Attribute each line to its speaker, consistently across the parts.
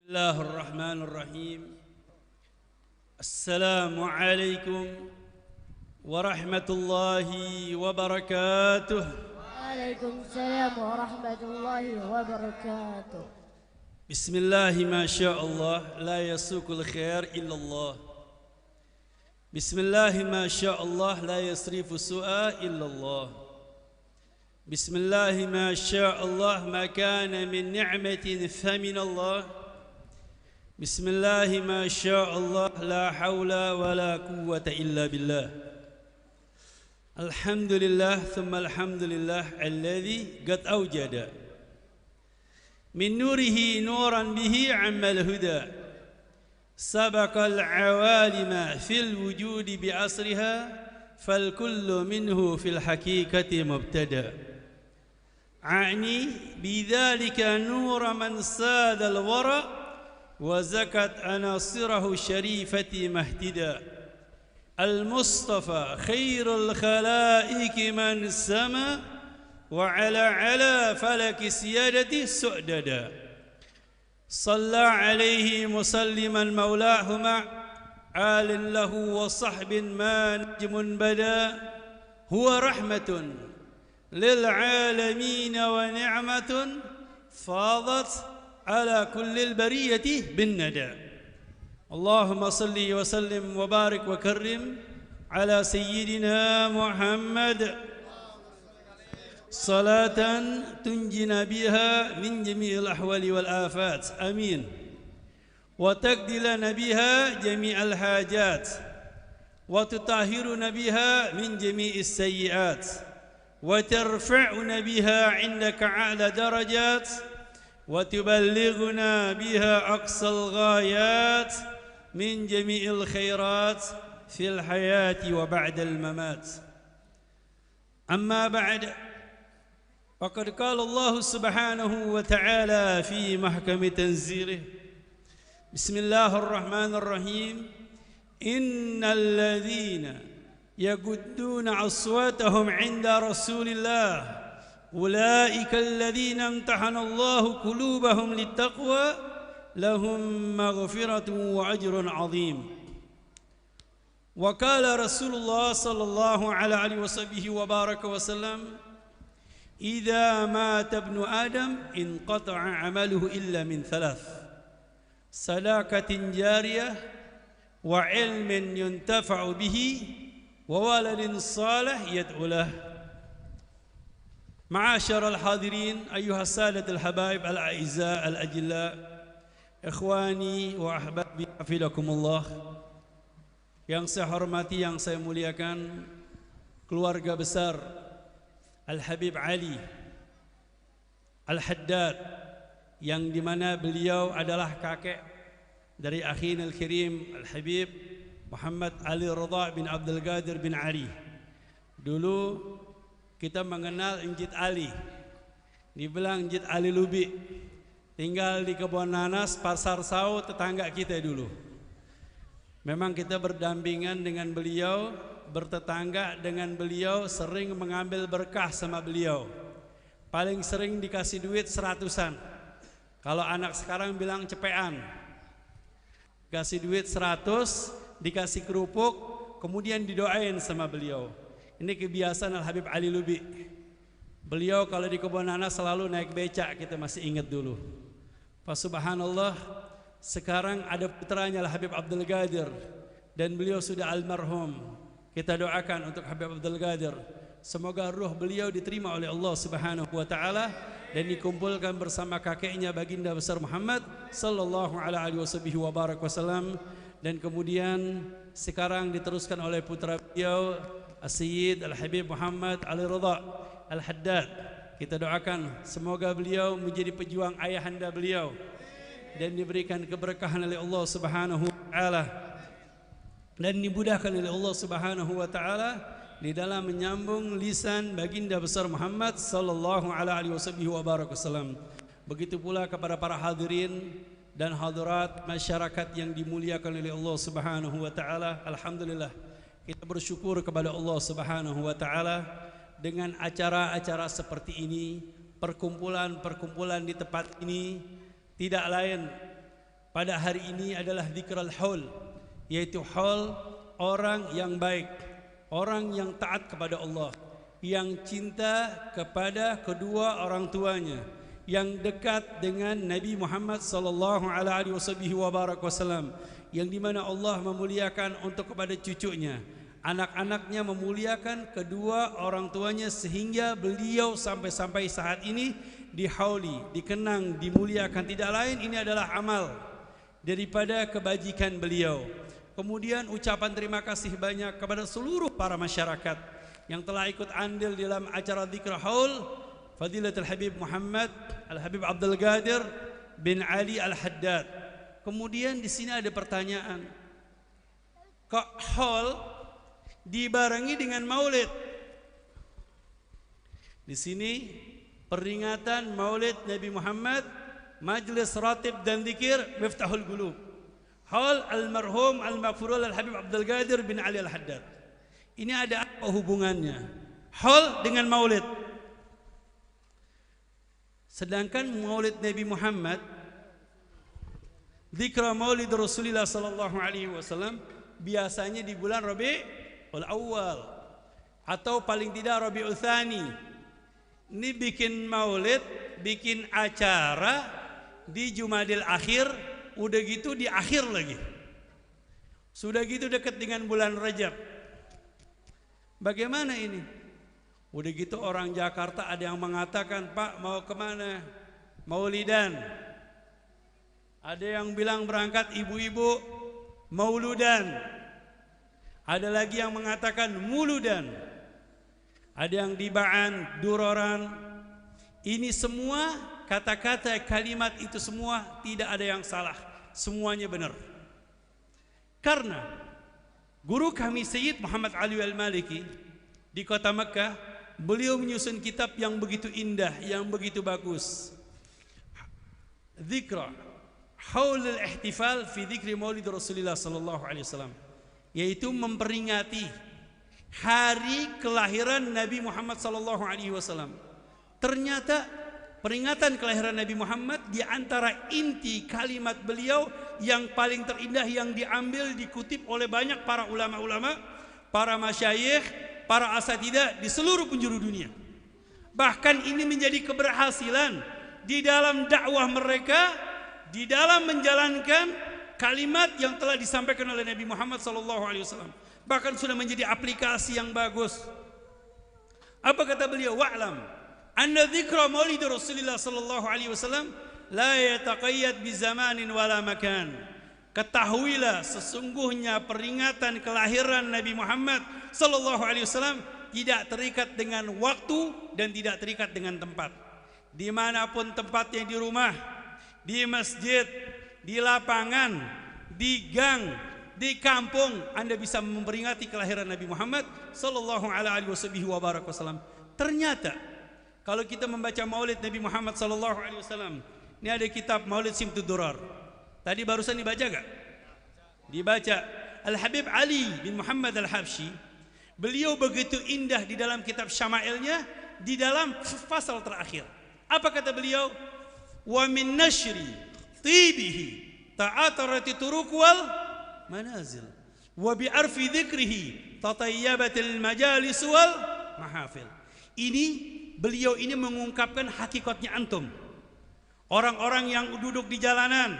Speaker 1: الله الرحمن الرحيم. السلام عليكم ورحمة الله وبركاته.
Speaker 2: وعليكم السلام ورحمة الله وبركاته.
Speaker 1: بسم الله ما شاء الله لا يسوق الخير إلا الله. بسم الله ما شاء الله لا يصرف السوء إلا الله. بسم الله ما شاء الله ما كان من نعمة فمن الله. بسم الله ما شاء الله لا حول ولا قوة إلا بالله. الحمد لله ثم الحمد لله الذي قد أوجد من نوره نورا به عم الهدى سبق العوالم في الوجود بأسرها فالكل منه في الحقيقة مبتدأ. أعني بذلك نور من ساد الورى وزكت عناصره الشريفة مهتدى. المصطفى خير الخلائق من سما وعلى فلك سيادته سؤددا. صلى عليه مسلما مولاه مع آل له وصحب ما نجم بدا. هو رحمة للعالمين ونعمة فاضت على كل البرية بالندى. اللهم صل وسلم وبارك وكرم على سيدنا محمد صلاة تنجينا بها من جميع الأحوال والآفات آمين، وتقضي لنا بها جميع الحاجات وتطهرنا بها من جميع السيئات وترفعنا بها عندك أعلى درجات وتبلغنا بها أقصى الغايات من جميع الخيرات في الحياة وبعد الممات. أما بعد فقد قال الله سبحانه وتعالى في محكم تنزيله بسم الله الرحمن الرحيم إن الذين يغضون أصواتهم عند رسول الله أولئك الذين امتحن الله قلوبهم للتقوى لهم مغفرة وأجر عظيم. وقال رسول الله صلى الله عليه وسلم وبارك وسلم إذا مات ابن آدم انقطع عمله إلا من ثلاث: صدقة جارية وعلم ينتفع به وولد صالح يدعو له. معاشر الحاضرين أيها السادة الحبايب الأعزاء الأجلاء إخواني وأحبابي حفظكم الله. Yang saya hormati, yang saya muliakan keluarga besar Al-Habib Ali Al-Haddad, yang dimana beliau adalah kakek dari akhina al-kirim Al-Habib Muhammad Ali Ridha bin Abdul Qadir bin Ali. Dulu kita mengenal Njit Ali, dibilang Njit Ali Lubi, tinggal di Kebon Nanas, Pasar Sau, tetangga kita dulu. Memang kita berdampingan dengan beliau, bertetangga dengan beliau, sering mengambil berkah sama beliau. Paling sering dikasih duit 100-an. Kalau anak sekarang bilang cepean. Kasih duit 100, dikasih kerupuk, kemudian didoain sama beliau. Ini kebiasaan Al-Habib Ali Lubi. Beliau kalau di Kebon Nanas selalu naik becak, kita masih ingat dulu. Pak subhanallah, sekarang ada putranya Al-Habib Abdul Qadir dan beliau sudah almarhum. Kita doakan untuk Habib Abdul Qadir, semoga ruh beliau diterima oleh Allah Subhanahu wa taala dan dikumpulkan bersama kakeknya baginda besar Muhammad sallallahu alaihi wasallam, dan kemudian sekarang diteruskan oleh putra beliau As-Sayyid Al-Habib Muhammad Ali Ridha Al-Haddad. Kita doakan semoga beliau menjadi pejuang ayahanda beliau dan diberikan keberkahan oleh Allah Subhanahu wa taala dan dimudahkan oleh Allah Subhanahu wa taala di dalam menyambung lisan baginda besar Muhammad sallallahu alaihi wasallam. Begitu pula kepada para hadirin dan hadirat masyarakat yang dimuliakan oleh Allah Subhanahu wa taala. Alhamdulillah, kita bersyukur kepada Allah Subhanahu wa taala dengan acara-acara seperti ini, perkumpulan-perkumpulan di tempat ini tidak lain pada hari ini adalah dzikral haul, yaitu haul orang yang baik, orang yang taat kepada Allah, yang cinta kepada kedua orang tuanya, yang dekat dengan Nabi Muhammad sallallahu alaihi wasallam, yang dimana Allah memuliakan untuk kepada cucunya, anak-anaknya memuliakan kedua orang tuanya, sehingga beliau sampai saat ini dihauli, dikenang, dimuliakan. Tidak lain, ini adalah amal daripada kebajikan beliau. Kemudian ucapan terima kasih banyak kepada seluruh para masyarakat yang telah ikut andil dalam acara dzikr haul Fadilatul Habib Muhammad Al-Habib Abdul Qadir bin Ali Al-Haddad. Kemudian di sini ada pertanyaan, kok haul dibarengi dengan maulid? Di sini peringatan maulid Nabi Muhammad, majlis ratib dan zikir Miftahul Qulub, haul almarhum al-maghfurul Al-Habib Abdul Qadir bin Ali Al-Haddad. Ini ada apa hubungannya haul dengan maulid? Sedangkan maulid Nabi Muhammad, zikra maulid Rasulullah sallallahu alaihi wasallam, biasanya di bulan Rabiul Awal atau paling tidak Rabiul Tsani. Ini bikin maulid, bikin acara di Jumadil Akhir, udah gitu di akhir lagi. Sudah gitu dekat dengan bulan Rajab. Bagaimana ini? Udah gitu orang Jakarta ada yang mengatakan, Pak mau kemana? Maulidan. Ada yang bilang berangkat ibu-ibu mauludan. Ada lagi yang mengatakan muludan. Ada yang dibaan, duroran. Ini semua kata-kata, kalimat itu semua tidak ada yang salah. Semuanya benar. Karena guru kami Sayyid Muhammad Ali Al-Maliki di kota Mekah, beliau menyusun kitab yang begitu indah, yang begitu bagus. Dzikra haul al-ihtifal fi dzikri maulid Rasulullah sallallahu alaihi wasallam, yaitu memperingati hari kelahiran Nabi Muhammad sallallahu alaihi wasallam. Ternyata peringatan kelahiran Nabi Muhammad di antara inti kalimat beliau yang paling terindah, yang diambil, dikutip oleh banyak para ulama-ulama, para masyayikh, para asatidah di seluruh penjuru dunia. Bahkan ini menjadi keberhasilan di dalam dakwah mereka, di dalam menjalankan kalimat yang telah disampaikan oleh Nabi Muhammad SAW. Bahkan sudah menjadi aplikasi yang bagus. Apa kata beliau? Wa'lam anna dzikra maulid Rasulullah SAW la yataqayyad bi zamanin wala makan. Ketahuilah sesungguhnya peringatan kelahiran Nabi Muhammad sallallahu alaihi wasallam tidak terikat dengan waktu dan tidak terikat dengan tempat. Dimanapun tempatnya, di rumah, di masjid, di lapangan, di gang, di kampung, Anda bisa memperingati kelahiran Nabi Muhammad sallallahu alaihi wasallam. Ternyata kalau kita membaca maulid Nabi Muhammad sallallahu alaihi wasallam, ini ada kitab Maulid Simtud Durar. Tadi barusan dibaca gak? Dibaca. Al-Habib Ali bin Muhammad Al-Habsyi, beliau begitu indah di dalam kitab Syama'ilnya, di dalam pasal terakhir. Apa kata beliau? Wa min nashri tibihi ta'atarati turuq wal manazil wa bi arfi dzikrihi tatayyabatil majalis wal mahafil. Ini beliau ini mengungkapkan hakikatnya antum, orang-orang yang duduk di jalanan,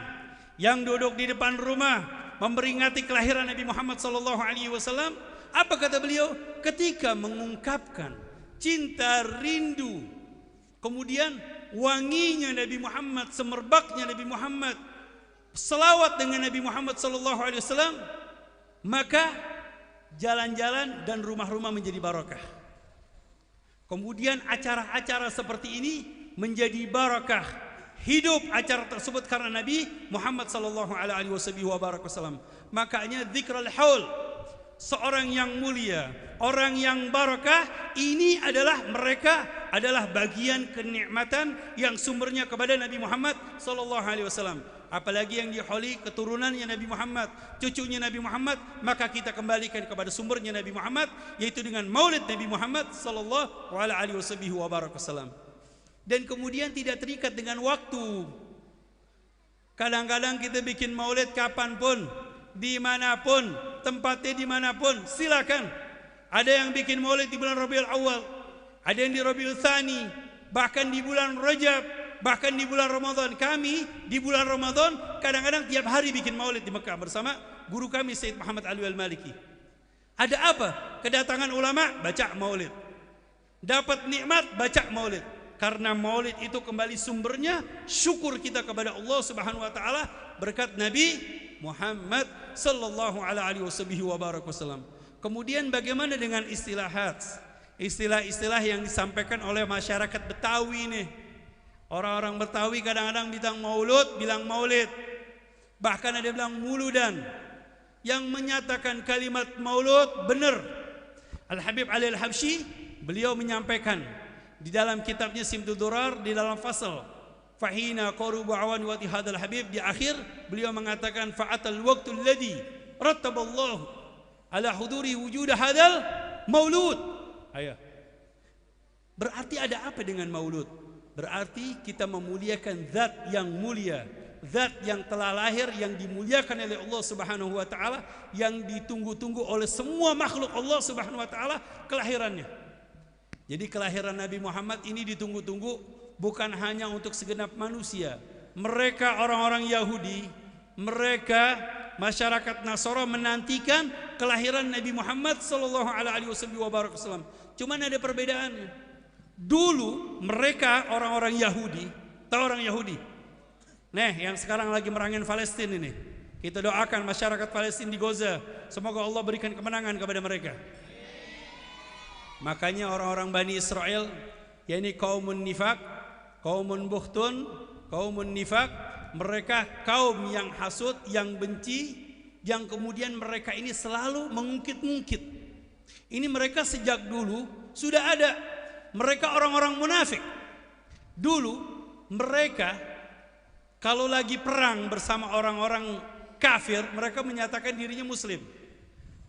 Speaker 1: yang duduk di depan rumah memperingati kelahiran Nabi Muhammad sallallahu alaihi wasallam. Apa kata beliau? Ketika mengungkapkan cinta, rindu, kemudian wanginya Nabi Muhammad, semerbaknya Nabi Muhammad, selawat dengan Nabi Muhammad sallallahu alaihi wasallam, maka jalan-jalan dan rumah-rumah menjadi barakah. Kemudian acara-acara seperti ini menjadi barakah. Hidup acara tersebut karena Nabi Muhammad sallallahu alaihi wasallam. Makanya dzikrul haul, seorang yang mulia, orang yang barakah, ini adalah mereka adalah bagian kenikmatan yang sumbernya kepada Nabi Muhammad sallallahu alaihi wasallam. Apalagi yang dihauli keturunannya Nabi Muhammad, cucunya Nabi Muhammad, maka kita kembalikan kepada sumbernya Nabi Muhammad, yaitu dengan maulid Nabi Muhammad sallallahu alaihi wasallam. Dan kemudian tidak terikat dengan waktu. Kadang-kadang kita bikin maulid kapanpun, dimanapun, tempatnya dimanapun, silakan. Ada yang bikin maulid di bulan Rabiul Awal, ada yang di Rabiul Tsani, bahkan di bulan Rajab, bahkan di bulan Ramadan. Kami di bulan Ramadan kadang-kadang tiap hari bikin maulid di Mekah bersama guru kami Sayyid Muhammad Ali Al-Maliki. Ada apa? Kedatangan ulama, baca maulid. Dapat nikmat, baca maulid. Karena maulid itu kembali sumbernya syukur kita kepada Allah Subhanahu wa taala berkat Nabi Muhammad sallallahu alaihi wasallam. Kemudian bagaimana dengan istilahat? Istilah-istilah yang disampaikan oleh masyarakat Betawi nih. Orang-orang Betawi kadang-kadang bilang maulid. Bahkan ada bilang muludan. Yang menyatakan kalimat maulud benar. Al-Habib Ali Al-Habsyi beliau menyampaikan di dalam kitabnya Simtud Durar di dalam fasal fahina qarubu awan wa hadal habib, di akhir beliau mengatakan fa'atal waqtul ladzi rattaballahu ala huduri wujud hadal maulud. Ayo. Berarti ada apa dengan maulud? Berarti kita memuliakan zat yang mulia, zat yang telah lahir, yang dimuliakan oleh Allah Subhanahu wa taala, yang ditunggu-tunggu oleh semua makhluk Allah Subhanahu wa taala kelahirannya. Jadi kelahiran Nabi Muhammad ini ditunggu-tunggu bukan hanya untuk segenap manusia. Mereka orang-orang Yahudi, mereka masyarakat Nasara menantikan kelahiran Nabi Muhammad sallallahu alaihi wasallam. Cuman ada perbedaannya. Dulu mereka orang-orang Yahudi, tahu orang Yahudi? Yang sekarang lagi merangin Palestina ini. Kita doakan masyarakat Palestina di Gaza, semoga Allah berikan kemenangan kepada mereka. Makanya orang-orang Bani Israel, yakni kaumun nifak, kaumun buhtun, kaumun nifak, mereka kaum yang hasud, yang benci, yang kemudian mereka ini selalu mengungkit-ungkit. Ini mereka sejak dulu sudah ada. Mereka orang-orang munafik. Dulu mereka kalau lagi perang bersama orang-orang kafir, mereka menyatakan dirinya muslim.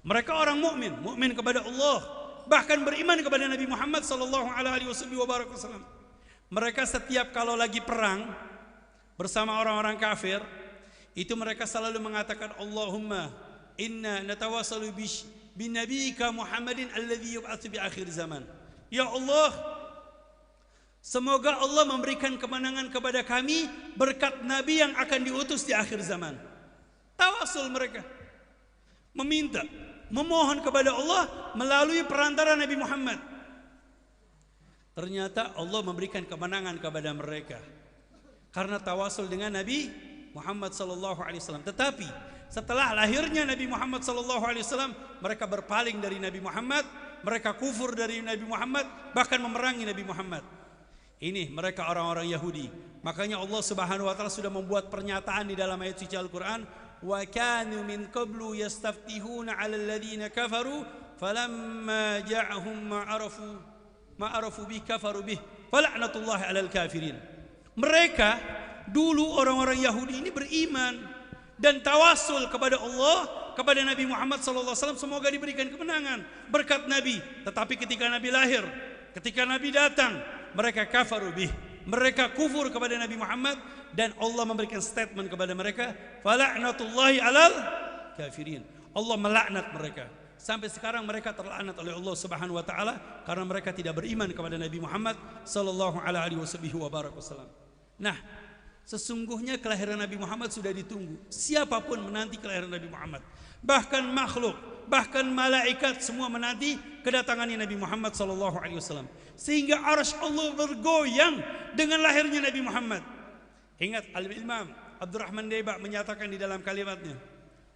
Speaker 1: Mereka orang mukmin kepada Allah, bahkan beriman kepada Nabi Muhammad sallallahu alaihi wasallam. Mereka setiap kalau lagi perang bersama orang-orang kafir, itu mereka selalu mengatakan Allahumma inna natawassalu bi nabiyyika Muhammadin alladzi yub'atsu bi akhir zaman. Ya Allah, semoga Allah memberikan kemenangan kepada kami berkat nabi yang akan diutus di akhir zaman. Tawasul mereka, meminta, memohon kepada Allah melalui perantara Nabi Muhammad. Ternyata Allah memberikan kemenangan kepada mereka karena tawasul dengan Nabi Muhammad sallallahu alaihi wasallam. Tetapi setelah lahirnya Nabi Muhammad sallallahu alaihi wasallam, mereka berpaling dari Nabi Muhammad, mereka kufur dari Nabi Muhammad, bahkan memerangi Nabi Muhammad. Ini mereka orang-orang Yahudi. Makanya Allah Subhanahu wa taala sudah membuat pernyataan di dalam ayat suci Al-Qur'an, wa kanu min qablu yastaftihuna 'alal ladzina kafaru falamma ja'ahum ma arafu bi kafaru bih fala'natullahi 'alal kafirin. Mereka dulu orang-orang Yahudi ini beriman dan tawasul kepada Allah, kepada Nabi Muhammad sallallahu alaihi wasallam, semoga diberikan kemenangan berkat Nabi. Tetapi ketika Nabi lahir, ketika Nabi datang, mereka kafaru bih, mereka kufur kepada Nabi Muhammad, dan Allah memberikan statement kepada mereka, fala'natullahi 'alal kafirin. Allah melaknat mereka. Sampai sekarang mereka terlaknat oleh Allah Subhanahu wa taala karena mereka tidak beriman kepada Nabi Muhammad sallallahu alaihi wasallam. Nah, sesungguhnya kelahiran Nabi Muhammad sudah ditunggu. Siapapun menanti kelahiran Nabi Muhammad. Bahkan makhluk, bahkan malaikat semua menanti kedatangannya Nabi Muhammad sallallahu alaihi wasallam. Sehingga arsy Allah bergoyang dengan lahirnya Nabi Muhammad. Ingat Al-Imam Abdurrahman Daiba menyatakan di dalam kalimatnya,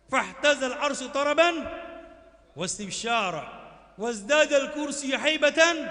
Speaker 1: fahtazal arsyu taraban wastibsyara wazdadal kursi haibatan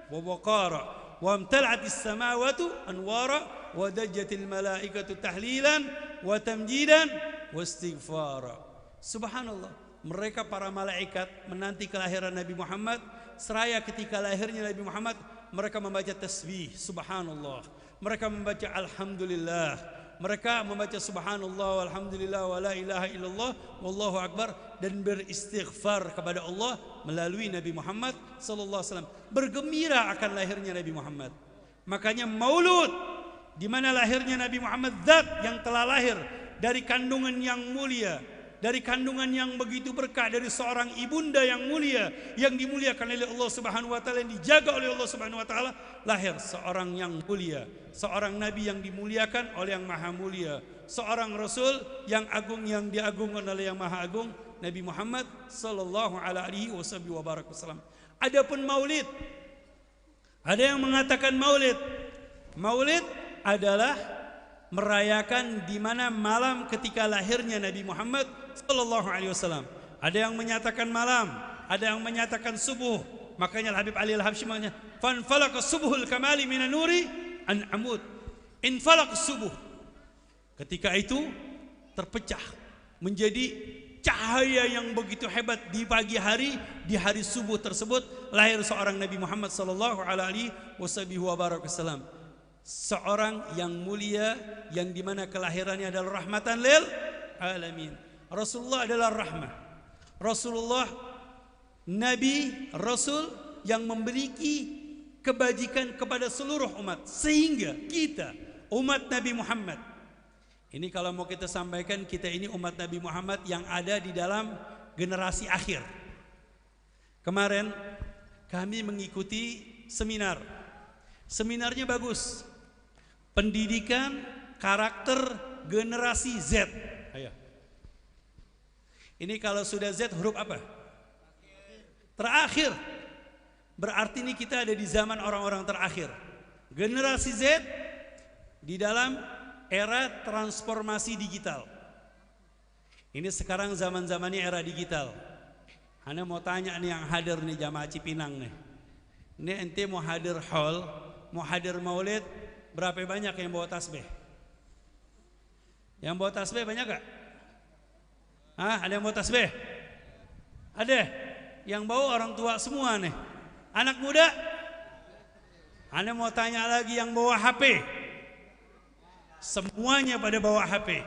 Speaker 1: wa waqara wa amtala'atis samawati anwara wa dajjatil malaikatu tahlilan wa tamjidan wa istighfara. Subhanallah, mereka para malaikat menanti kelahiran Nabi Muhammad. Seraya ketika lahirnya Nabi Muhammad, mereka membaca tasbih subhanallah, mereka membaca alhamdulillah, mereka membaca subhanallah walhamdulillah wa la ilaha illallah wallahu akbar, dan beristighfar kepada Allah melalui Nabi Muhammad sallallahu alaihi wasallam, bergembira akan lahirnya Nabi Muhammad. Makanya maulud di mana lahirnya Nabi Muhammad, zat yang telah lahir dari kandungan yang mulia, dari kandungan yang begitu berkah, dari seorang ibunda yang mulia, yang dimuliakan oleh Allah Subhanahu wa taala, yang dijaga oleh Allah Subhanahu wa taala, lahir seorang yang mulia, seorang nabi yang dimuliakan oleh yang maha mulia, seorang rasul yang agung, yang diagungkan oleh yang maha agung, Nabi Muhammad sallallahu alaihi wasallam. Adapun maulid, ada yang mengatakan maulid adalah merayakan di mana malam ketika lahirnya Nabi Muhammad sallallahu alaihi wasallam. Ada yang menyatakan malam, ada yang menyatakan subuh. Makanya Habib Ali Al-Habsyi mengatakan, "Fanfalaqa subuhul kamali minan nuri an amud." Infalaq subuh. Ketika itu terpecah menjadi cahaya yang begitu hebat di pagi hari, di hari subuh tersebut lahir seorang Nabi Muhammad sallallahu alaihi wasallam. Seorang yang mulia, yang dimana kelahirannya adalah rahmatan lil alamin. Rasulullah adalah rahmah. Rasulullah Nabi, Rasul yang memiliki kebajikan kepada seluruh umat. Sehingga kita umat Nabi Muhammad, ini kalau mau kita sampaikan, kita ini umat Nabi Muhammad yang ada di dalam generasi akhir. Kemarin kami mengikuti seminar. Seminarnya bagus. Pendidikan karakter generasi Z. Ayo. Ini kalau sudah Z huruf apa? Terakhir. Berarti ini kita ada di zaman orang-orang terakhir. Generasi Z di dalam era transformasi digital. Ini sekarang zaman-zamannya era digital. Ana mau tanya nih yang hadir nih jamaah Cipinang nih. Ini ente mau hadir hall, mau hadir maulid, berapa banyak yang bawa tasbih? Yang bawa tasbih banyak gak? Hah, ada yang bawa tasbih? Ada? Yang bawa orang tua semua nih. Anak muda? Ana mau tanya lagi yang bawa HP. Semuanya pada bawa HP.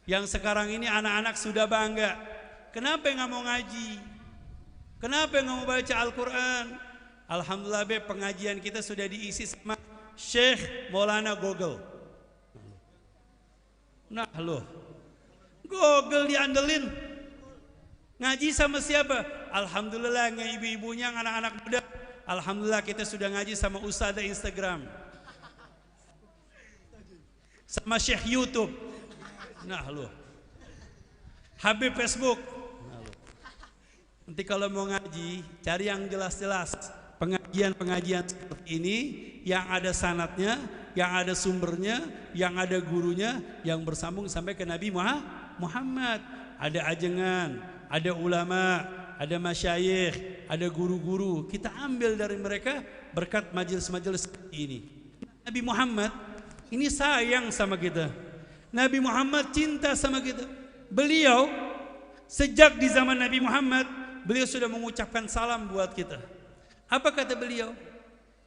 Speaker 1: Yang sekarang ini anak-anak sudah bangga. Kenapa nggak mau ngaji? Kenapa nggak mau baca Al-Quran? Alhamdulillah be, pengajian kita sudah diisi sama Syekh Maulana Google. Nah loh, Google diandelin. Ngaji sama siapa? Alhamdulillah yang ibu-ibunya, anak-anak muda. Alhamdulillah kita sudah ngaji sama Ustadzah Instagram, sama Syekh YouTube. Nah loh, Habib Facebook. Nah, loh. Nanti kalau mau ngaji, cari yang jelas-jelas. Pengajian-pengajian seperti ini yang ada sanadnya, yang ada sumbernya, yang ada gurunya, yang bersambung sampai ke Nabi Muhammad. Ada ajengan, ada ulama, ada masyayikh, ada guru-guru. Kita ambil dari mereka berkat majelis-majelis seperti ini. Nabi Muhammad ini sayang sama kita. Nabi Muhammad cinta sama kita. Beliau sejak di zaman Nabi Muhammad, beliau sudah mengucapkan salam buat kita. Apa kata beliau?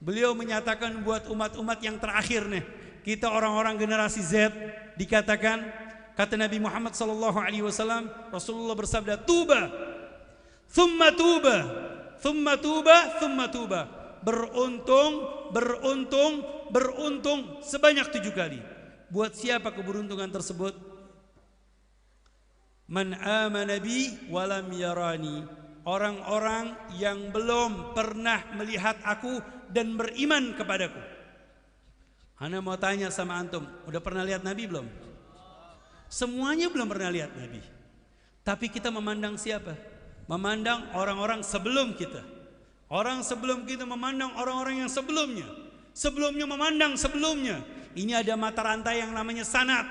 Speaker 1: Beliau menyatakan buat umat-umat yang terakhir nih, kita orang-orang generasi Z, dikatakan, kata Nabi Muhammad sallallahu alaihi wasallam, Rasulullah bersabda, tuba, thumma tuba, thumma tuba, thumma tuba. Beruntung, beruntung, beruntung sebanyak 7 kali. Buat siapa keberuntungan tersebut? Man amana bi walam yarani. Orang-orang yang belum pernah melihat aku dan beriman kepadaku. Ana mau tanya sama antum, udah pernah lihat Nabi belum? Semuanya belum pernah lihat Nabi. Tapi kita memandang siapa? Memandang orang-orang sebelum kita. Orang sebelum kita memandang orang-orang yang sebelumnya. Sebelumnya memandang sebelumnya. Ini ada mata rantai yang namanya sanad.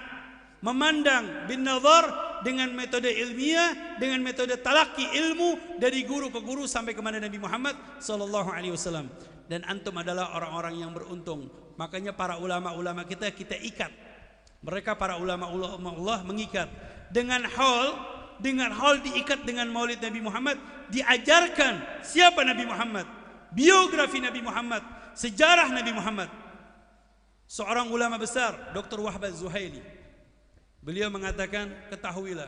Speaker 1: Memandang bin nazar dengan metode ilmiah, dengan metode talaki ilmu dari guru ke guru sampai kepada Nabi Muhammad sallallahu alaihi wasallam. Dan antum adalah orang-orang yang beruntung. Makanya para ulama-ulama kita ikat. Mereka para ulama-ulama Allah mengikat dengan hal diikat dengan Maulid Nabi Muhammad, diajarkan siapa Nabi Muhammad, biografi Nabi Muhammad, sejarah Nabi Muhammad. Seorang ulama besar, Dr. Wahbah Zuhaili, beliau mengatakan, ketahuilah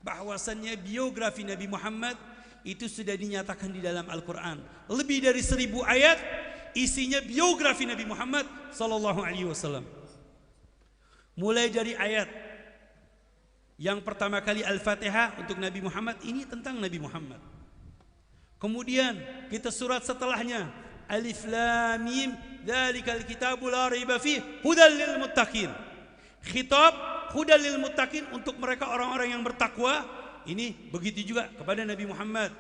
Speaker 1: bahwasannya biografi Nabi Muhammad itu sudah dinyatakan di dalam Al-Quran. Lebih dari 1000 ayat isinya biografi Nabi Muhammad sallallahu alaihi wasallam. Mulai dari ayat yang pertama kali Al-Fatihah untuk Nabi Muhammad, ini tentang Nabi Muhammad. Kemudian kita surat setelahnya, Alif Lam Mim, dzalikal kitabu la raiba fihi hudal lil muttaqin. Khitab hudal lil muttaqin, untuk mereka orang-orang yang bertakwa. Ini begitu juga kepada Nabi Muhammad.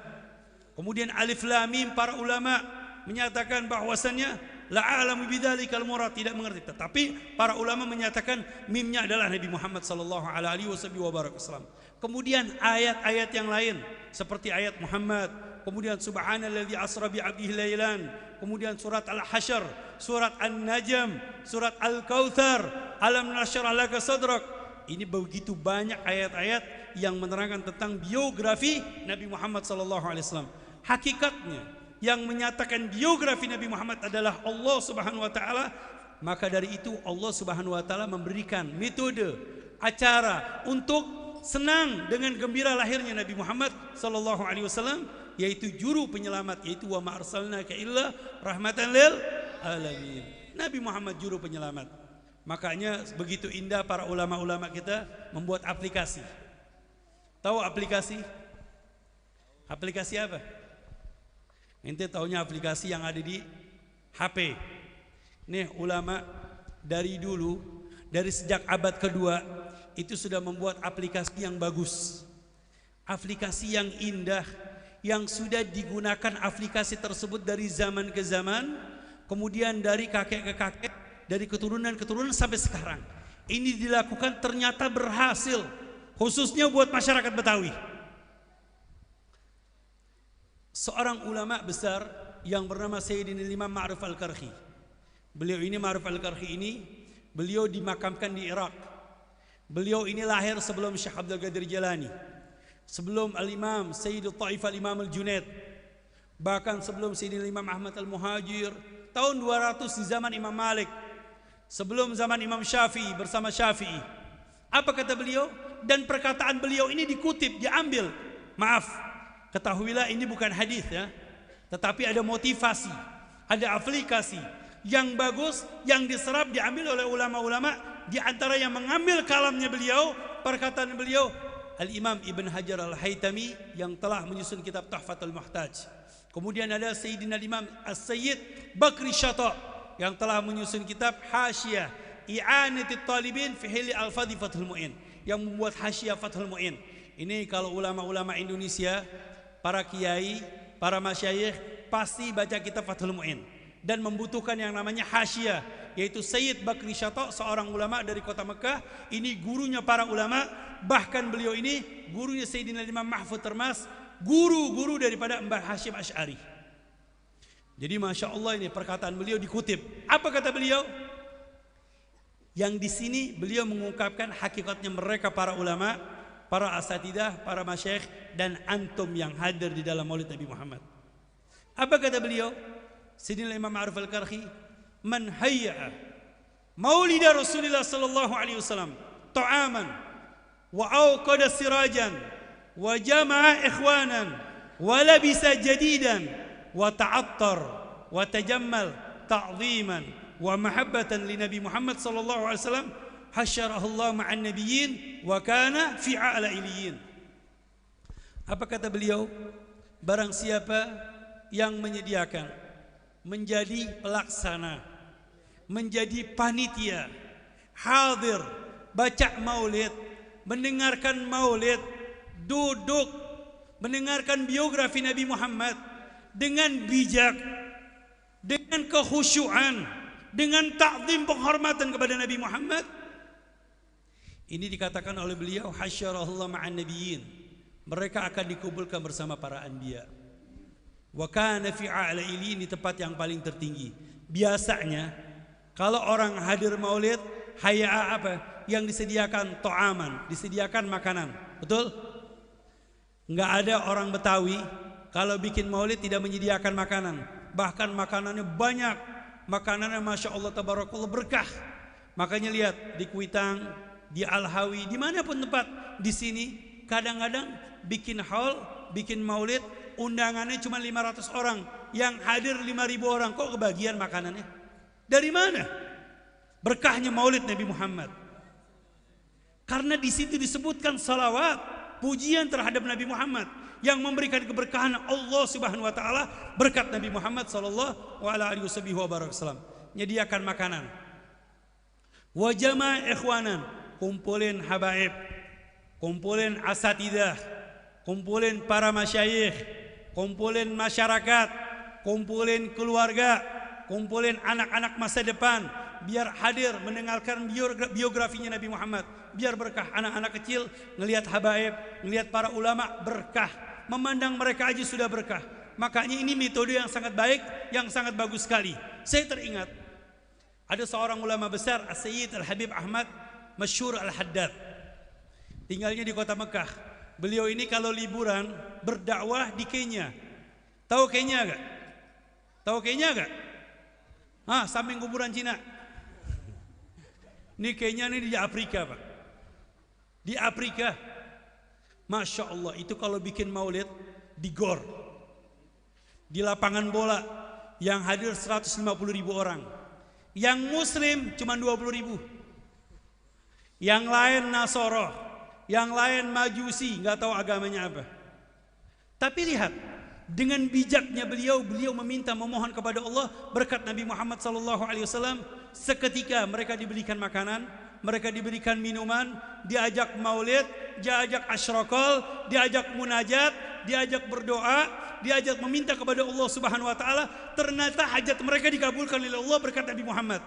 Speaker 1: Kemudian Alif Lam Mim, para ulama menyatakan bahwasannya la a'lamu bidzalikal murad, tidak mengerti. Tetapi para ulama menyatakan mimnya adalah Nabi Muhammad sallallahu alaihi wasallam. Kemudian ayat-ayat yang lain seperti ayat Muhammad, kemudian subhanalladzi asra bi 'abdihi lailan, kemudian surat Al-Hasyr, surat An-Najm, surat Al-Kautsar, alam nashrah laka sadrak. Ini begitu banyak ayat-ayat yang menerangkan tentang biografi Nabi Muhammad sallallahu alaihi wasallam. Hakikatnya yang menyatakan biografi Nabi Muhammad adalah Allah Subhanahu wa taala, maka dari itu Allah Subhanahu wa taala memberikan metode acara untuk senang dengan gembira lahirnya Nabi Muhammad sallallahu alaihi wasallam, yaitu juru penyelamat, yaitu wa ma arsalnaka illa rahmatan lil alamin. Nabi Muhammad juru penyelamat. Makanya begitu indah para ulama-ulama kita membuat aplikasi. Tahu aplikasi? Aplikasi apa? Ente taunya aplikasi yang ada di HP. Nih ulama dari dulu, dari sejak abad kedua itu sudah membuat aplikasi yang bagus, aplikasi yang indah, yang sudah digunakan aplikasi tersebut dari zaman ke zaman, kemudian dari kakek ke kakek, dari keturunan ke keturunan sampai sekarang. Ini dilakukan ternyata berhasil, khususnya buat masyarakat Betawi. Seorang ulama besar yang bernama Sayyidina Imam Ma'ruf Al-Karhi. Beliau ini Ma'ruf Al-Karhi ini, beliau dimakamkan di Irak. Beliau ini lahir sebelum Syekh Abdul Qadir Jilani, sebelum Al-Imam Sayyidul Taif Al-Imam Al-Junaid, bahkan sebelum Sayyidina Imam Ahmad Al-Muhajir, tahun 200 di zaman Imam Malik, sebelum zaman Imam Syafi'i bersama Syafi'i. Apa kata beliau? Dan perkataan beliau ini dikutip, diambil. Maaf, ketahuilah ini bukan hadis ya, tetapi ada motivasi, ada aplikasi yang bagus yang diserap, diambil oleh ulama-ulama. Di antara yang mengambil kalamnya beliau, perkataan beliau, Al-Imam Ibn Hajar Al-Haytami yang telah menyusun kitab Tuhfatul Muhtaj. Kemudian ada Sayyidina Imam As-Sayyid Bakri Syata yang telah menyusun kitab Hasyiyah I'anatit Talibin fi Hili Al-Fadhi Fathul Mu'in, yang membuat Hasyiyah Fathul Mu'in. Ini kalau ulama-ulama Indonesia, para kiai, para masyayikh pasti baca kitab Fathul Mu'in dan membutuhkan yang namanya hasyiyah, yaitu Sayyid Bakri Syata, seorang ulama dari kota Mekah. Ini gurunya para ulama, bahkan beliau ini gurunya Sayyidina Imam Mahfud Termas, guru-guru daripada Mbah Hashim Asy'ari. Jadi Masya Allah, ini perkataan beliau dikutip. Apa kata beliau? Yang di sini beliau mengungkapkan hakikatnya mereka para ulama, para asatidah, para masyayikh, dan antum yang hadir di dalam maulid Nabi Muhammad. Apa kata beliau? Sayyidina Imam Ma'ruf Al-Karhi, man hayya'a maulida Rasulullah sallallahu alaihi wasallam ta'aman wa awqada sirajan wa jama'a ikhwanan wa labisa jadidan wa ta'attar wa tajammal ta'ziman wa mahabbatan li Nabi Muhammad sallallahu alaihi wasallam, hasyarahullah ma'an nabiyyin wa kana fi a'la iliyin. Apa kata beliau? Barang siapa yang menyediakan, menjadi pelaksana, menjadi panitia, hadir, baca maulid, mendengarkan maulid, duduk mendengarkan biografi Nabi Muhammad dengan bijak, dengan kekhusyuan, dengan ta'zim, penghormatan kepada Nabi Muhammad. Ini dikatakan oleh beliau, hasyarahullah ma'an nabiyyin, mereka akan dikumpulkan bersama para anbiya. Wa kana fi a'la ilin, di tempat yang paling tertinggi. Biasanya kalau orang hadir maulid, hayya apa? Yang disediakan to'aman, disediakan makanan. Betul? Enggak ada orang Betawi kalau bikin maulid tidak menyediakan makanan. Bahkan makanannya banyak. Makanannya Masya Allah tabarakallah berkah. Makanya lihat di Kuitang, di Al-Hawi, dimanapun tempat. Di sini kadang-kadang bikin haul, bikin maulid, undangannya cuma 500 orang, yang hadir 5.000 orang. Kok kebagian makanannya? Dari mana? berkahnya maulid Nabi Muhammad. Karena di situ disebutkan salawat, pujian terhadap Nabi Muhammad yang memberikan keberkahan Allah Subhanahu wa taala berkat Nabi Muhammad sallallahu alaihi wasallam. Menyediakan makanan. Wa jama' ikhwanan, kumpulin habaib, kumpulin asatidah, kumpulin para masyayikh, kumpulin masyarakat, kumpulin keluarga, kumpulin anak-anak masa depan biar hadir mendengarkan biografinya Nabi Muhammad, biar berkah. Anak-anak kecil ngelihat habaib, ngelihat para ulama berkah, memandang mereka aja sudah berkah. Makanya ini metode yang sangat baik, yang sangat bagus sekali. Saya teringat ada seorang ulama besar, As-Sayyid Al-Habib Ahmad Masyhur Al-Haddad, tinggalnya di kota Mekah. Beliau ini kalau liburan berdakwah di Kenya. Tahu Kenya gak? Tahu Kenya gak? Samping kuburan Cina. Ini Kenya ini di Afrika, Pak. Di Afrika. Masya Allah, itu kalau bikin maulid di gor, di lapangan bola yang hadir 150.000 orang. Yang muslim cuma 20.000. Yang lain Nasoroh, yang lain Majusi, nggak tahu agamanya apa. Tapi lihat, dengan bijaknya beliau meminta, memohon kepada Allah berkat Nabi Muhammad SAW. Seketika mereka diberikan makanan, mereka diberikan minuman, diajak maulid, diajak asyraqal, diajak munajat, diajak berdoa, diajak meminta kepada Allah Subhanahu wa taala. Ternyata hajat mereka dikabulkan oleh Allah berkat Nabi Muhammad.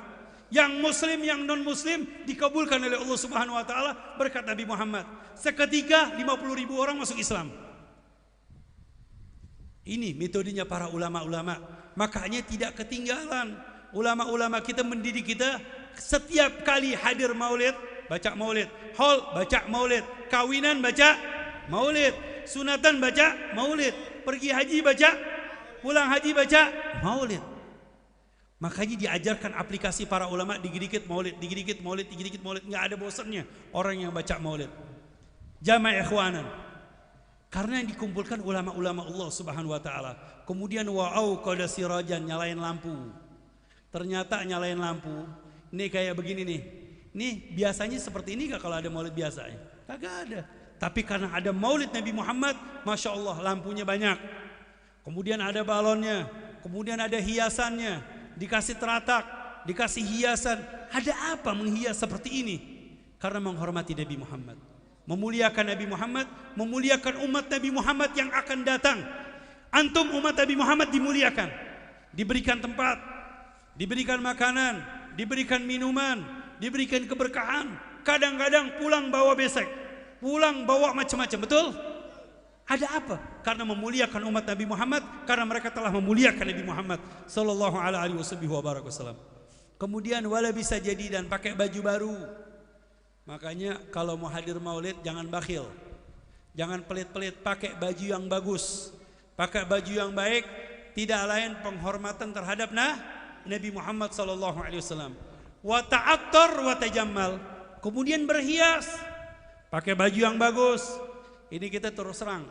Speaker 1: Yang muslim, yang non muslim dikabulkan oleh Allah Subhanahu wa taala berkat Nabi Muhammad. Seketika 50.000 orang masuk Islam. Ini metodenya para ulama-ulama. Makanya tidak ketinggalan ulama-ulama kita mendidik kita. Setiap kali hadir maulid, baca maulid. Haul, baca maulid. Kawinan, baca maulid. Sunatan, baca maulid. Pergi haji, baca. Pulang haji, baca maulid. Makanya diajarkan aplikasi para ulama, dikit-dikit maulid, dikit-dikit maulid, dikit-dikit maulid. Nggak ada bosannya orang yang baca maulid. Jama' ikhwanan. Karena yang dikumpulkan ulama-ulama Allah Subhanahu wa taala. Kemudian wa'au qada sirajan, nyalain lampu. Ternyata nyalain lampu. Ini kayak begini nih. Nih biasanya seperti ini gak kalau ada maulid biasa? Kagak ada. Tapi karena ada maulid Nabi Muhammad, Masya Allah lampunya banyak. Kemudian ada balonnya. Kemudian ada hiasannya. Dikasih teratak, dikasih hiasan. Ada apa menghias seperti ini? Karena menghormati Nabi Muhammad, memuliakan Nabi Muhammad, memuliakan umat Nabi Muhammad yang akan datang. Antum umat Nabi Muhammad dimuliakan, diberikan tempat, diberikan makanan, diberikan minuman, diberikan keberkahan. Kadang-kadang pulang bawa besek, pulang bawa macam-macam, betul? Ada apa? Karena memuliakan umat Nabi Muhammad, karena mereka telah memuliakan Nabi Muhammad sallallahu alaihi wasallam. Kemudian wala bisa jadi dan pakai baju baru. Makanya kalau mau hadir maulid jangan bakhil. Jangan pelit-pelit, pakai baju yang bagus. Pakai baju yang baik, tidak lain penghormatan terhadap Nabi Muhammad sallallahu alaihi wasallam. Wa ta'attar wa tajammal. Kemudian berhias. Pakai baju yang bagus. Ini kita terus terang.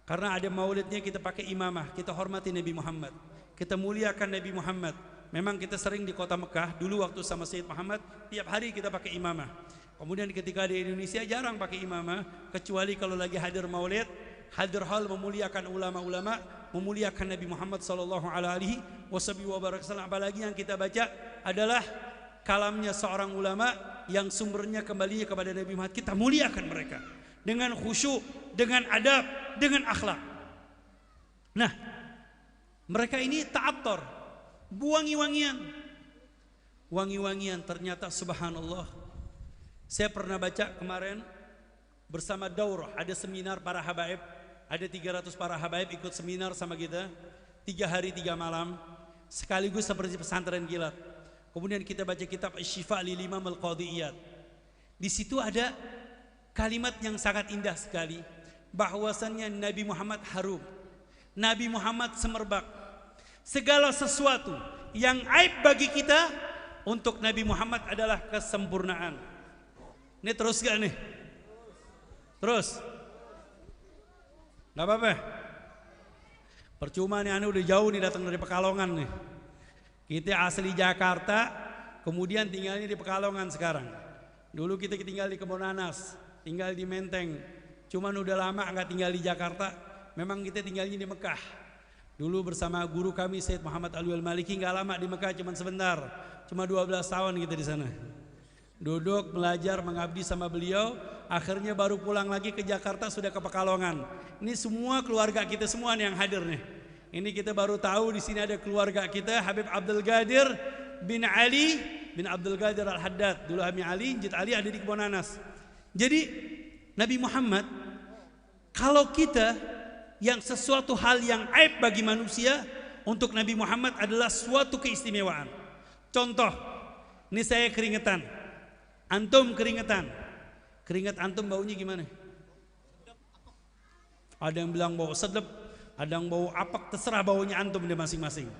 Speaker 1: Karena ada maulidnya kita pakai imamah, kita hormati Nabi Muhammad. Kita muliakan Nabi Muhammad. Memang kita sering di kota Mekah, dulu waktu sama Sayyid Muhammad, tiap hari kita pakai imamah. Kemudian ketika di Indonesia jarang pakai imamah, kecuali kalau lagi hadir maulid, hadir hal memuliakan ulama-ulama, memuliakan Nabi Muhammad sallallahu alaihi wasallam. Apalagi yang kita baca adalah kalamnya seorang ulama yang sumbernya kembali kepada Nabi Muhammad. Kita muliakan mereka dengan khusyuk, dengan adab, dengan akhlak. Nah, mereka ini ta'attar, wangi-wangian. Wangi-wangian, ternyata subhanallah. Saya pernah baca kemarin bersama daurah, ada seminar para habaib, ada 300 para habaib ikut seminar sama kita 3 hari 3 malam, sekaligus seperti pesantren kilat. Kemudian kita baca kitab Asy-Syifa lil Imam Al-Qadhiyyat. Di situ ada kalimat yang sangat indah sekali, bahwasannya Nabi Muhammad harum, Nabi Muhammad semerbak. Segala sesuatu yang aib bagi kita, untuk Nabi Muhammad adalah kesempurnaan. Ini terus gak nih? Terus? Gak apa-apa? Percuma nih, aneh udah jauh nih datang dari Pekalongan nih. Kita asli Jakarta, kemudian tinggalnya di Pekalongan sekarang. Dulu kita tinggal di Kebonanas, tinggal di Menteng. Cuman udah lama nggak tinggal di Jakarta. Memang kita tinggalnya di Mekah. Dulu bersama guru kami Syed Muhammad Alwi Al-Maliki nggak lama di Mekah, cuman sebentar. Cuma 12 tahun kita di sana. Duduk, belajar, mengabdi sama beliau. Akhirnya baru pulang lagi ke Jakarta, sudah ke Pekalongan. Ini semua keluarga kita semua nih yang hadir nih. Ini kita baru tahu di sini ada keluarga kita Habib Abdul Qadir bin Ali bin Abdul Qadir Al-Haddad. Dulu Habib Ali, Jid Ali ada di Kebonanas. Jadi Nabi Muhammad, kalau kita yang sesuatu hal yang aib bagi manusia, untuk Nabi Muhammad adalah suatu keistimewaan. Contoh, ini saya keringetan, antum keringetan. Keringat antum baunya gimana? Ada yang bilang bau sedep, ada yang bau apak, terserah baunya antum deh masing-masing.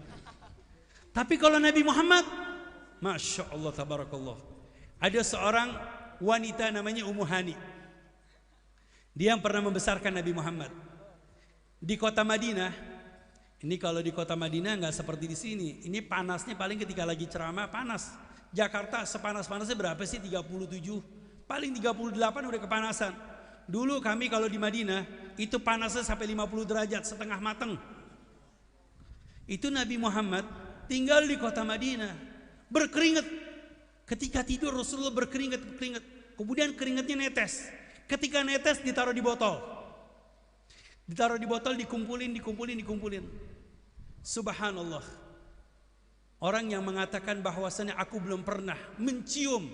Speaker 1: Tapi kalau Nabi Muhammad, Masya Allah tabarakallah, ada seorang wanita namanya Ummu Hani. Dia yang pernah membesarkan Nabi Muhammad di kota Madinah. Ini kalau di kota Madinah nggak seperti di sini. Ini panasnya paling ketika lagi ceramah panas. Jakarta sepanas-panasnya berapa sih? 37. Paling 38 udah kepanasan. Dulu kami kalau di Madinah itu panasnya sampai 50 derajat, setengah mateng. Itu Nabi Muhammad tinggal di kota Madinah, berkeringat. Ketika tidur Rasulullah berkeringat. Kemudian keringatnya netes. Ketika netes ditaruh di botol. Ditaruh di botol, dikumpulin. Subhanallah. Orang yang mengatakan bahwasanya aku belum pernah mencium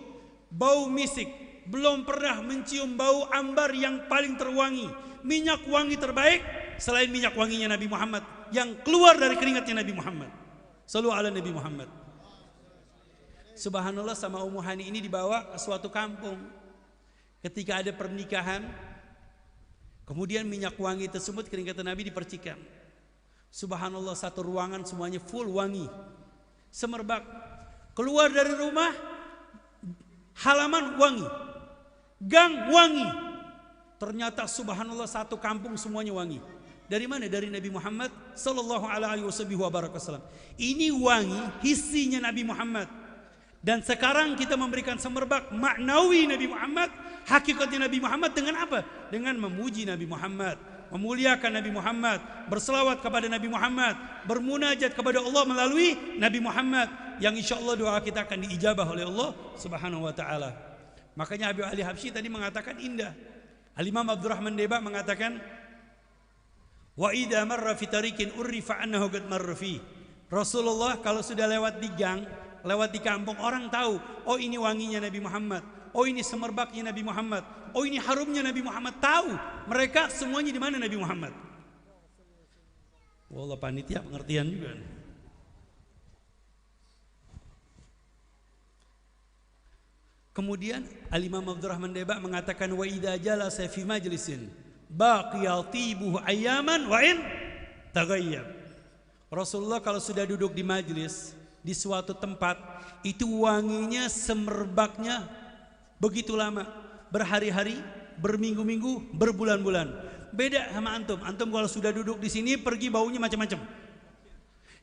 Speaker 1: bau misik, belum pernah mencium bau ambar yang paling terwangi, minyak wangi terbaik selain minyak wanginya Nabi Muhammad yang keluar dari keringatnya Nabi Muhammad. Shallu ala Nabi Muhammad. Subhanallah, sama Ummu Hani ini dibawa ke suatu kampung. Ketika ada pernikahan, kemudian minyak wangi tersebut keringat Nabi dipercikan. Subhanallah, satu ruangan semuanya full wangi, semerbak. Keluar dari rumah, halaman wangi, gang wangi. Ternyata subhanallah satu kampung semuanya wangi. Dari mana? Dari Nabi Muhammad sallallahu alaihi wasallam. Ini wangi hisinya Nabi Muhammad. Dan sekarang kita memberikan semerbak maknawi Nabi Muhammad, hakikatnya Nabi Muhammad dengan apa? Dengan memuji Nabi Muhammad, memuliakan Nabi Muhammad, berselawat kepada Nabi Muhammad, bermunajat kepada Allah melalui Nabi Muhammad, yang insya Allah doa kita akan diijabah oleh Allah Subhanahu wa ta'ala. Makanya Habib Ali Habsyi tadi mengatakan indah. Al-Imam Abdurrahman Deba mengatakan, wa idza marra fi tariqin urrifa annahu qad marra fi. Rasulullah kalau sudah lewat di gang, lewat di kampung, orang tahu, oh ini wanginya Nabi Muhammad, oh ini semerbaknya Nabi Muhammad, oh ini harumnya Nabi Muhammad. Tahu mereka semuanya di mana Nabi Muhammad. Wallah, panitia pengertian juga. Kemudian Al-Imam Abdurrahman Deba mengatakan, wa idza jalasa fi majlisin baqiya tibuhu ayyaman wa in taghayyab. Rasulullah kalau sudah duduk di majlis di suatu tempat, itu wanginya semerbaknya begitu lama, berhari-hari, berminggu-minggu, berbulan-bulan. Beda sama antum. Antum kalau sudah duduk di sini pergi baunya macam-macam.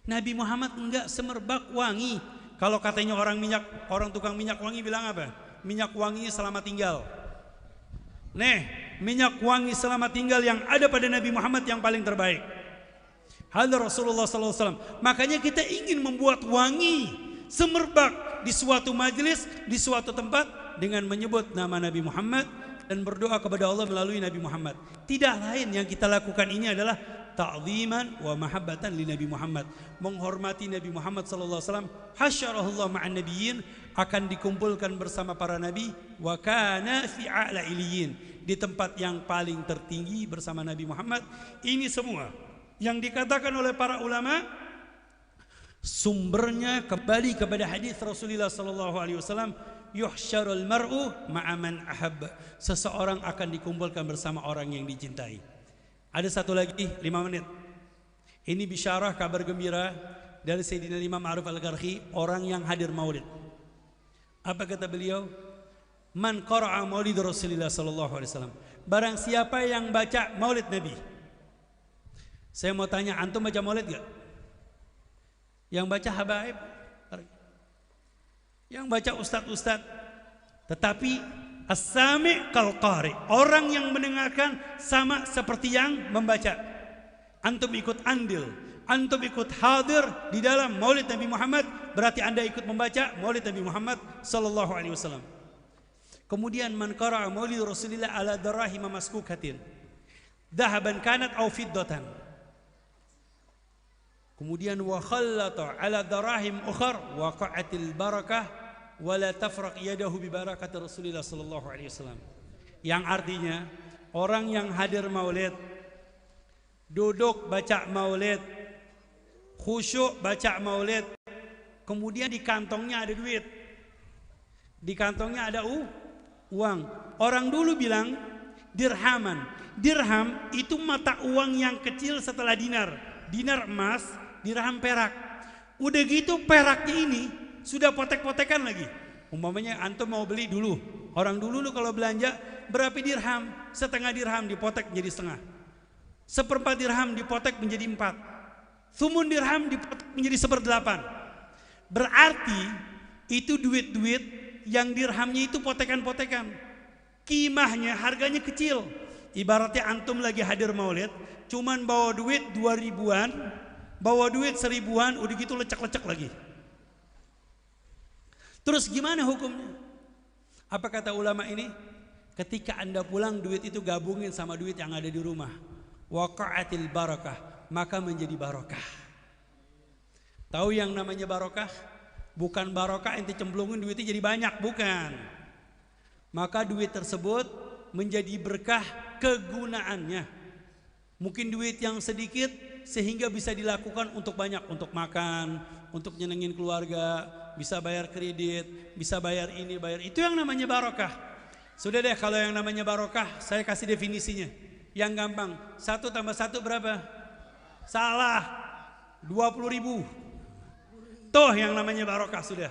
Speaker 1: Nabi Muhammad enggak, semerbak wangi. Kalau katanya orang tukang minyak wangi bilang apa? Minyak wangi selamat tinggal. Minyak wangi selamat tinggal yang ada pada Nabi Muhammad yang paling terbaik. Hadza Rasulullah SAW. Makanya kita ingin membuat wangi semerbak di suatu majelis, di suatu tempat dengan menyebut nama Nabi Muhammad dan berdoa kepada Allah melalui Nabi Muhammad. Tidak lain yang kita lakukan ini adalah ta'ziman wa mahabbatan li Nabi Muhammad, menghormati Nabi Muhammad SAW. Hasyarahullah ma'an nabiyyin, akan dikumpulkan bersama para nabi, wa kana fi a'la iliyin, di tempat yang paling tertinggi bersama Nabi Muhammad. Ini semua yang dikatakan oleh para ulama sumbernya kembali kepada hadis Rasulullah sallallahu alaihi wasallam, yuhsyarul mar'u ma'a man ahab. Seseorang akan dikumpulkan bersama orang yang dicintai. Ada satu lagi 5 menit. Ini bisyarah, kabar gembira dari Sayyidina Imam Ma'ruf Al-Qarhi, orang yang hadir maulid. Apa kata beliau? Man qara'a maulid Rasulullah sallallahu alaihi wasallam. Barang siapa yang baca maulid Nabi. Saya mau tanya, antum baca maulid gak? Yang baca habaib? Yang baca ustadz-ustadz. Tetapi as-sami' kal qari, orang yang mendengarkan sama seperti yang membaca. Antum ikut andil, antum ikut hadir di dalam Maulid Nabi Muhammad, berarti Anda ikut membaca Maulid Nabi Muhammad sallallahu alaihi wasallam. Kemudian man qara'a Maulid Rasulillah ala darahim maskukatin, dhahaban kanat aw fiddatan. Kemudian wa khallata ala darahim ukhar waqa'atil barakah wala tafraq yadahu bi barakati Rasulillah sallallahu alaihi wasallam. Yang artinya orang yang hadir Maulid, duduk baca Maulid, khusyuk baca Maulid, kemudian di kantongnya ada duit, di kantongnya ada uang. Orang dulu bilang dirhaman. Dirham itu mata uang yang kecil setelah dinar. Dinar emas, dirham perak. Udah gitu peraknya ini sudah potek-potekan lagi. Umpamanya antum mau beli dulu, orang dulu kalau belanja berapa dirham? Setengah dirham dipotek menjadi setengah, seperempat dirham dipotek menjadi 4, thumun dirham dipotek menjadi 1/8. Berarti itu duit-duit yang dirhamnya itu potekan-potekan, kimahnya harganya kecil. Ibaratnya antum lagi hadir Maulid, cuman bawa duit 2000-an, bawa duit 1000-an, udah gitu lecek-lecek lagi. Terus gimana hukumnya? Apa kata ulama ini? Ketika Anda pulang duit itu gabungin sama duit yang ada di rumah. Waqa'atil barakah, maka menjadi barokah. Tahu yang namanya barokah? Bukan barokah ente cemplungin duitnya jadi banyak, bukan. Maka duit tersebut menjadi berkah kegunaannya. Mungkin duit yang sedikit sehingga bisa dilakukan untuk banyak, untuk makan, untuk nyenengin keluarga, bisa bayar kredit, bisa bayar ini, bayar itu, yang namanya barokah. Sudah deh, kalau yang namanya barokah saya kasih definisinya yang gampang. 1 tambah 1 berapa? Salah, 20.000. Toh yang namanya barokah sudah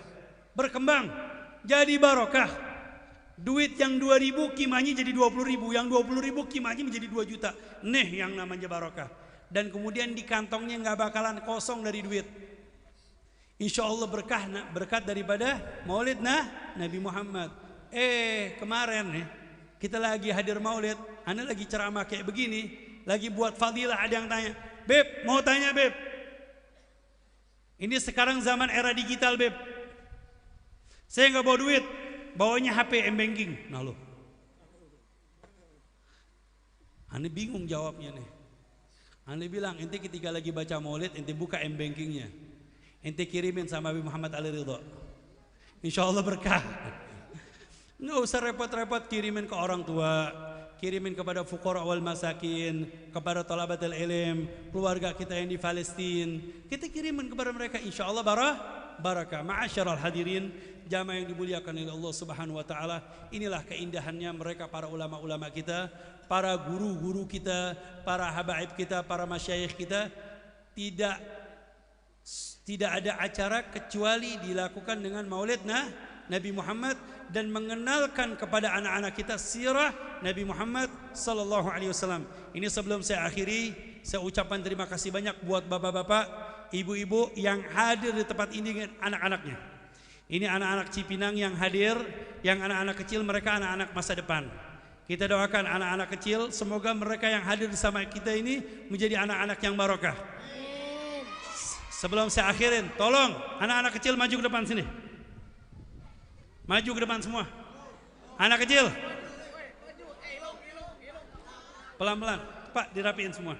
Speaker 1: berkembang jadi barokah. Duit yang 2.000 kimahnya jadi 20.000, yang 20.000 kimahnya menjadi 2 juta. Nih yang namanya barokah. Dan kemudian di kantongnya nggak bakalan kosong dari duit. Insya Allah berkah, berkat daripada Maulid Nabi Muhammad. Kemarin nih kita lagi hadir Maulid, Anda lagi ceramah kayak begini, lagi buat fadilah, ada yang tanya, Beb, mau tanya Beb, ini sekarang zaman era digital Beb, saya nggak bawa duit, bawanya HP M-Banking. Nah lo, Anda bingung jawabnya nih. Anda bilang, ente ketika lagi baca Maulid, ente buka M-Bankingnya, ente kirimin sama Nabi Muhammad Ali Ridho, insya Allah berkah. Nggak usah repot-repot kirimin ke orang tua, kirimin kepada fuqara wal masakin, kepada talabatul ilm, keluarga kita yang di Palestina, kita kirimin kepada mereka, insya Allah barakah. Ma'asyiral hadirin, jamaah yang dimuliakan oleh Allah Subhanahu wa taala, inilah keindahannya mereka para ulama-ulama kita, para guru-guru kita, para habaib kita, para masyayikh kita. Tidak ada acara kecuali dilakukan dengan Maulid Nabi Muhammad dan mengenalkan kepada anak-anak kita sirah Nabi Muhammad sallallahu alaihi wasallam. Ini sebelum saya akhiri, saya ucapkan terima kasih banyak buat bapak-bapak, ibu-ibu yang hadir di tempat ini dengan anak-anaknya. Ini anak-anak Cipinang yang hadir, yang anak-anak kecil, mereka anak-anak masa depan. Kita doakan anak-anak kecil, semoga mereka yang hadir bersama kita ini menjadi anak-anak yang barokah. Sebelum saya akhirin, tolong anak-anak kecil maju ke depan sini. Maju ke depan semua. Anak kecil. Pelan-pelan. Pak, dirapiin semua.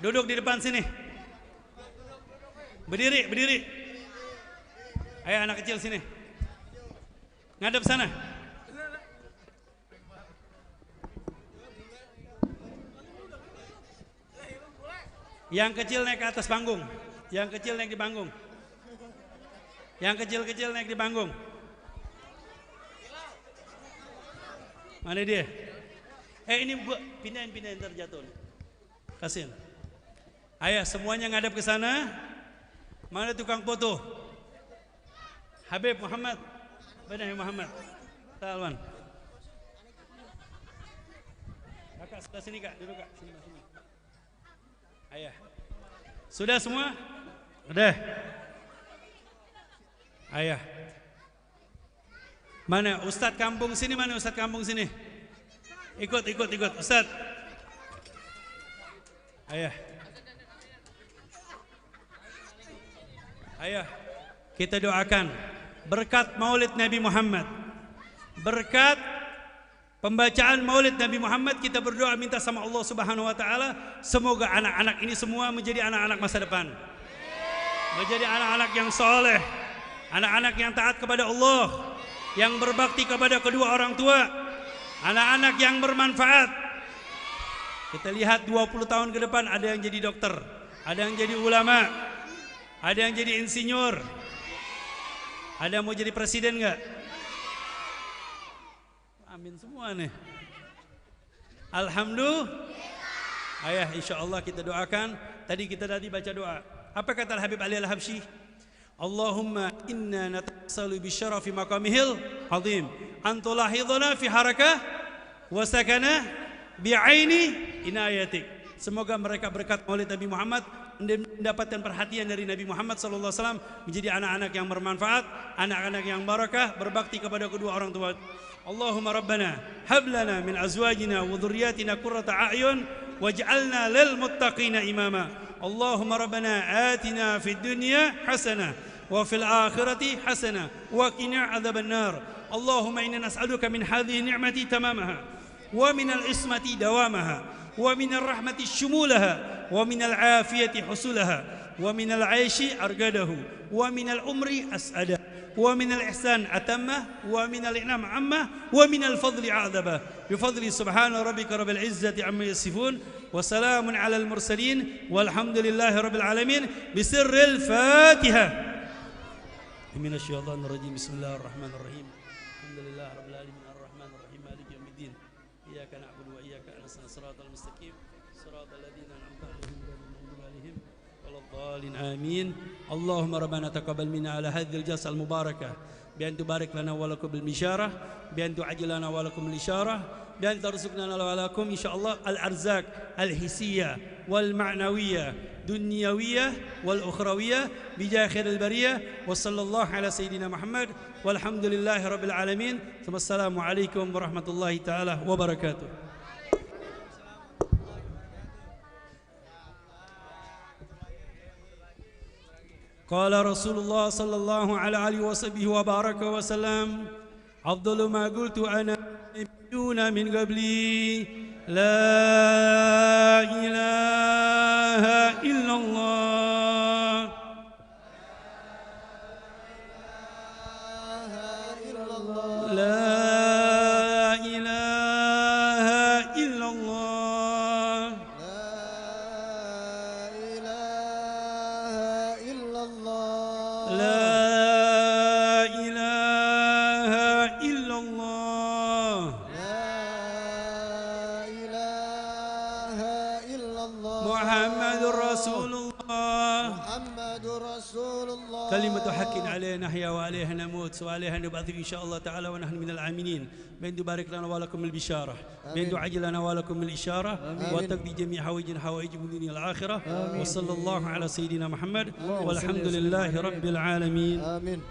Speaker 1: Duduk di depan sini. Berdiri, berdiri. Ayo anak kecil sini. Ngadep sana. Yang kecil naik ke atas panggung. Yang kecil naik di panggung. Yang kecil-kecil naik di panggung. Mana dia? Ini pindahin terjatuh. Kasihin. Ayo semuanya ngadep ke sana. Mana tukang foto? Habib Muhammad. Benar Muhammad. Talwan. Kakak sebelah sini kak, duduk kak. Sini. Ayah. Sudah semua? Udah. Ayah. Mana Ustadz kampung sini, mana Ustadz kampung sini? Ikut Ustadz. Ayah. Ayah, kita doakan berkat Maulid Nabi Muhammad. Berkat pembacaan Maulid Nabi Muhammad, kita berdoa minta sama Allah Subhanahu wa taala semoga anak-anak ini semua menjadi anak-anak masa depan. Menjadi anak-anak yang soleh, anak-anak yang taat kepada Allah, yang berbakti kepada kedua orang tua, anak-anak yang bermanfaat. Kita lihat 20 tahun ke depan ada yang jadi dokter, ada yang jadi ulama, ada yang jadi insinyur, ada yang mau jadi presiden enggak? Amin semua nih. Alhamdulillah. Ayah, insya Allah kita doakan. Tadi kita baca doa. Apa kata Habib Ali Al-Habsyi? Allahumma inna natassalu bisyarafi maqamihil azim antulahidhana fi harakah wa sakana bi'aini inayatik. Semoga mereka berkat Maulid Nabi Muhammad mendapatkan perhatian dari Nabi Muhammad SAW, menjadi anak-anak yang bermanfaat, anak-anak yang barakah, berbakti kepada kedua orang tua. Allahumma rabbana hab lana min azwajina wa dhurriyyatina qurrata a'yun waj'alna lil muttaqina imama. Allahumma rabbana atina fid dunya hasanah wa fil akhirati hasanah wa qina adzaban nar. Allahumma inna nas'aluka min hadhihi ni'mati tamamaha wa min al-ismati dawamaha wa min ar-rahmati shumulaha wa min al-afiyati husulaha wa min al-'aishi argadahu wa min al-umri as'ada wa min al-ihsan atamma wa min al-in'am amma wa min al-fadli a'daba bi fadli subhana rabbika rabbil izzati amma yasifun wa salamun 'alal mursalin walhamdulillahi rabbil alamin bi sirril Fatihah. Minasy syaithanir rajim. Bismillahirrahmanirrahim. Alhamdulillahi rabbil alamin arrahmanir rahim maliki yaumiddin. Iyyaka na'budu wa iyyaka nasta'in shiratal mustaqim shiratal ladzina an'amta 'alaihim ghairil maghdubi 'alaihim waladdallin amin. Allahumma rabbana taqabbal minna ala hadhil jalsah al mubarakah bi an tubarik lana wa lakum bil bisyarah bi an tu'ajjilana wa lakum bil isyarah bi an tarzuqna wa lakum insyaallah al arzaq al hissiyah wal ma'nawiyah dunyawiyah wal ukhrawiyah bi jahi khairil bariyah wa sallallahu ala sayyidina Muhammad walhamdulillahi rabbil alamin. Wassalamu alaikum warahmatullahi taala wabarakatuh. قال رسول الله صلى الله عليه وسلم وبارك وسلم أفضل ما قلت أنا والنبيون من قبلي لا إله إلا الله لا إله إلا الله كلمة حق علينا نحيا وعليها نموت وعليها نبعث إن شاء الله تعالى ونحن من العاملين بأن تبارك لنا ولكم البشارة بأن تعجل لنا ولكم الإشارة وتقضي جميع حوائج الدنيا والآخرة وصلى الله على سيدنا محمد والحمد لله رب العالمين. آمين.